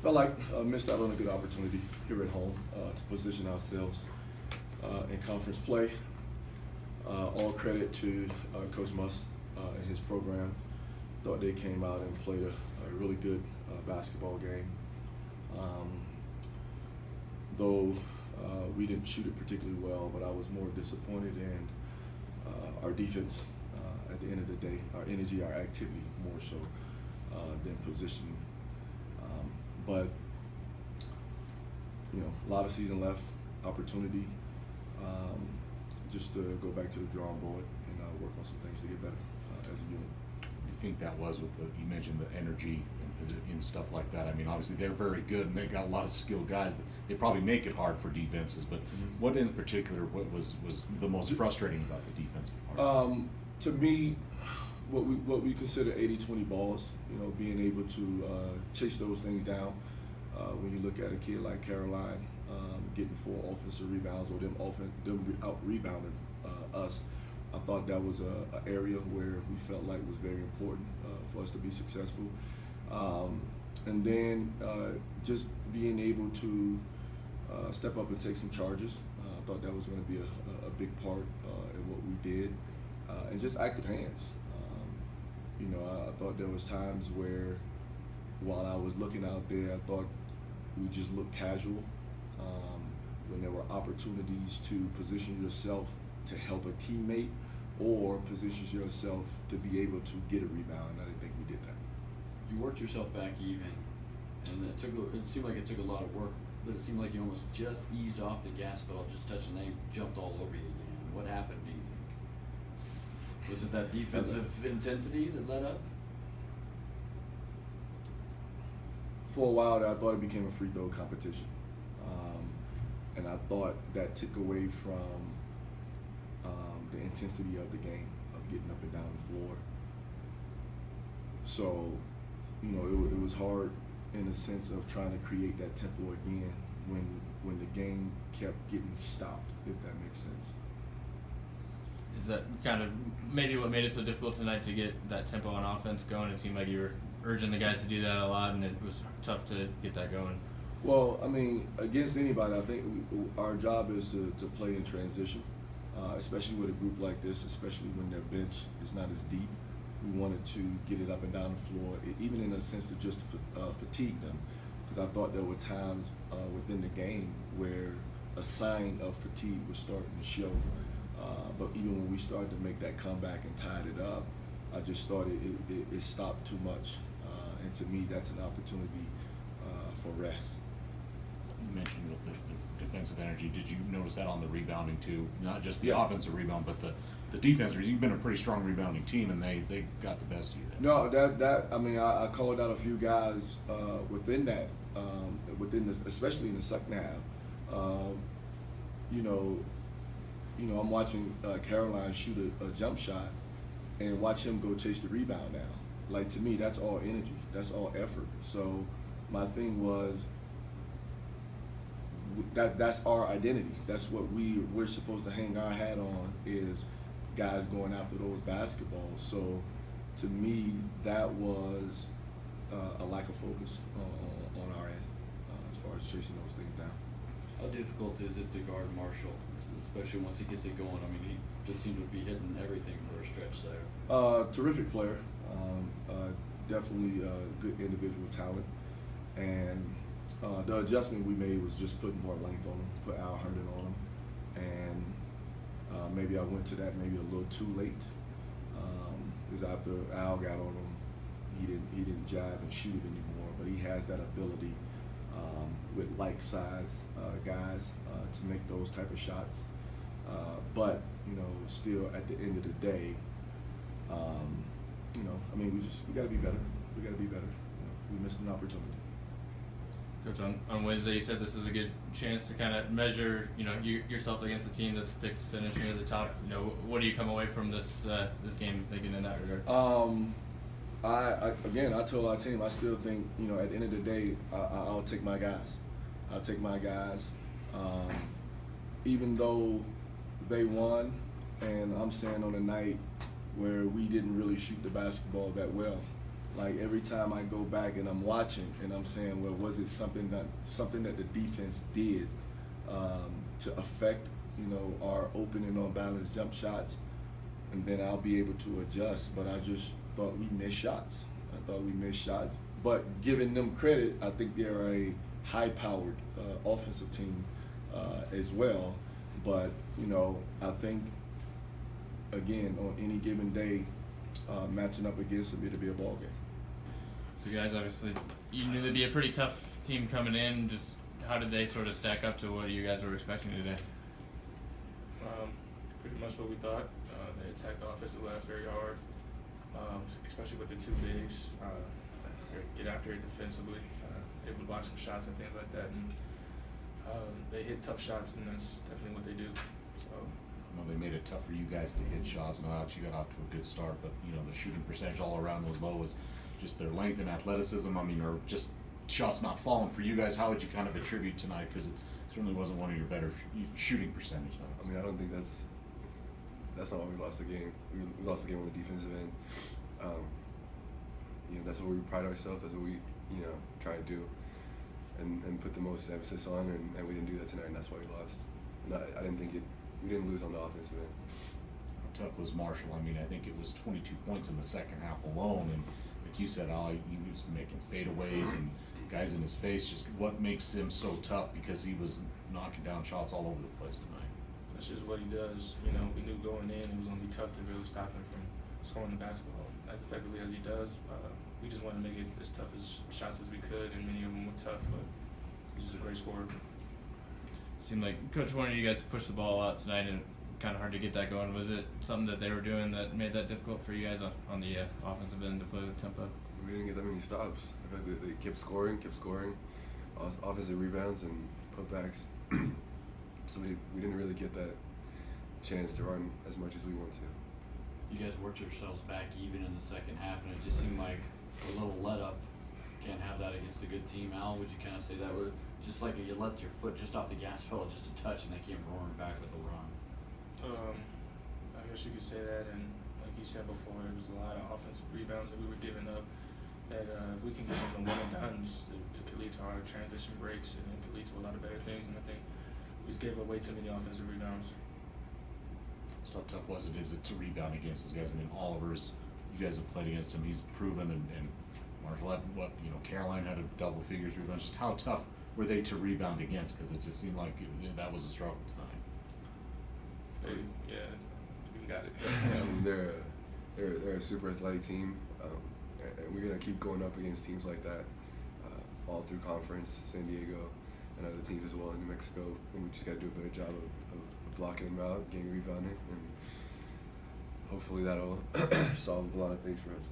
Felt like missed out on a good opportunity here at home to position ourselves in conference play. All credit to Coach Muss and his program. Thought they came out and played a really good basketball game. Though we didn't shoot it particularly well, but I was more disappointed in our defense at the end of the day, our energy, our activity more so than positioning. But a lot of season left, opportunity just to go back to the drawing board and work on some things to get better as a unit. You think that was with you mentioned the energy and stuff like that. I mean, obviously they're very good and they got a lot of skilled guys. They probably make it hard for defenses, but what in particular, what was the most frustrating about the defensive part? To me, what we consider 80-20 balls, being able to chase those things down. When you look at a kid like Caroline getting 4 offensive rebounds or them out rebounding us, I thought that was an area where we felt like was very important for us to be successful. And then just being able to step up and take some charges. I thought that was going to be a big part in what we did. And just active hands. I thought there was times where while I was looking out there, I thought we just looked casual. When there were opportunities to position yourself to help a teammate or position yourself to be able to get a rebound, I didn't think we did that. You worked yourself back even, and it seemed like it took a lot of work, but it seemed like you almost just eased off the gas pedal, just touching, they jumped all over you again. What happened, do you think? Was it that defensive intensity that led up? For a while, I thought it became a free throw competition, and I thought that took away from the intensity of the game, of getting up and down the floor. So, it was hard in the sense of trying to create that tempo again when the game kept getting stopped, if that makes sense. Is that kind of maybe what made it so difficult tonight to get that tempo on offense going? It seemed like you were urging the guys to do that a lot, and it was tough to get that going. Well, I mean, against anybody, I think our job is to play in transition, especially with a group like this, especially when their bench is not as deep. We wanted to get it up and down the floor, even in a sense to just fatigue them, because I thought there were times within the game where a sign of fatigue was starting to show. But even when we started to make that comeback and tied it up, I just thought it stopped too much. And to me, that's an opportunity for rest. You mentioned with the defensive energy. Did you notice that on the rebounding too? Not just the offensive rebound, but the defense. You've been a pretty strong rebounding team, and they got the best of you there. No, I mean, I called out a few guys within that, within this, especially in the second half. I'm watching Caroline shoot a jump shot and watch him go chase the rebound now. Like, to me, that's all energy. That's all effort. So my thing was that's our identity. That's what we're supposed to hang our hat on, is guys going after those basketballs. So to me, that was a lack of focus on our end as far as chasing those things down. How difficult is it to guard Marshall, especially once he gets it going? I mean, he just seemed to be hitting everything for a stretch there. Terrific player, definitely good individual talent, and the adjustment we made was just putting more length on him, put Al Herndon on him, and maybe I went to that maybe a little too late, because after Al got on him, he didn't jive and shoot it anymore, but he has that ability with like-size guys to make those type of shots. But still at the end of the day, I mean, we got to be better. We got to be better. We missed an opportunity. Coach, on Wednesday, you said this is a good chance to kind of measure, yourself against a team that's picked to finish near the top. What do you come away from this game thinking in that regard? I told our team, I still think, at the end of the day, I'll take my guys. I'll take my guys. Even though they won, and I'm saying on a night where we didn't really shoot the basketball that well, Like every time I go back and I'm watching and I'm saying, well, was it something that the defense did to affect, you know, our open and unbalanced jump shots, and then I'll be able to adjust. But I just thought we missed shots. But giving them credit, I think they're a high-powered offensive team as well. But, you know, I think, again, on any given day, matching up against them, it'll be a ball game. So guys, obviously, you knew they'd be a pretty tough team coming in. Just how did they sort of stack up to what you guys were expecting today? Pretty much what we thought. They attacked the offensive glass very hard, especially with the two bigs. Get after it defensively, able to block some shots and things like that. And they hit tough shots, and that's definitely what they do. So. Well, they made it tough for you guys to hit shots. No doubt you got off to a good start, but you know the shooting percentage all around was low. Is just their length and athleticism. I mean, or just shots not falling for you guys. How would you kind of attribute tonight? Because it certainly wasn't one of your better shooting percentage nights. I mean, I don't think that's not why we lost the game. We lost the game on the defensive end. You know, that's what we pride ourselves. That's what we, you know, try to do, and put the most emphasis on. And we didn't do that tonight, and that's why we lost. And I didn't think it. We didn't lose on the offensive end. How tough was Marshall? I mean, I think it was 22 points in the second half alone, and like you said, he was making fadeaways and guys in his face. Just what makes him so tough? Because he was knocking down shots all over the place tonight. That's just what he does. You know, we knew going in it was going to be tough to really stop him from scoring the basketball as effectively as he does. We just wanted to make it as tough as shots as we could, and many of them were tough, but he's just a great scorer. Seemed like Coach wanted you guys to push the ball out tonight, and kind of hard to get that going. Was it something that they were doing that made that difficult for you guys on the offensive end to play with tempo? We didn't get that many stops. In fact, they kept scoring, offensive rebounds and putbacks. So we didn't really get that chance to run as much as we want to. You guys worked yourselves back even in the second half, and it just seemed like a little let up. Can't have that against a good team. Al, would you kind of say that was just like you let your foot just off the gas pedal just a touch, and they came roaring back with a run? I guess you could say that, and like you said before, there was a lot of offensive rebounds that we were giving up. That if we can get them to one and dones, it could lead to our transition breaks, and it could lead to a lot of better things. And I think we just gave up way too many offensive rebounds. So how tough was it to rebound against those guys? I mean, Oliver's, you guys have played against him. He's proven, and Marshall had Caroline had a double figures rebound. Just how tough were they to rebound against? Because it just seemed like that was a struggle tonight. We got it. I mean, they're a super athletic team, and we're gonna keep going up against teams like that all through conference, San Diego, and other teams as well in New Mexico. And we just gotta do a better job of blocking them out, getting rebounding, and hopefully that'll solve a lot of things for us.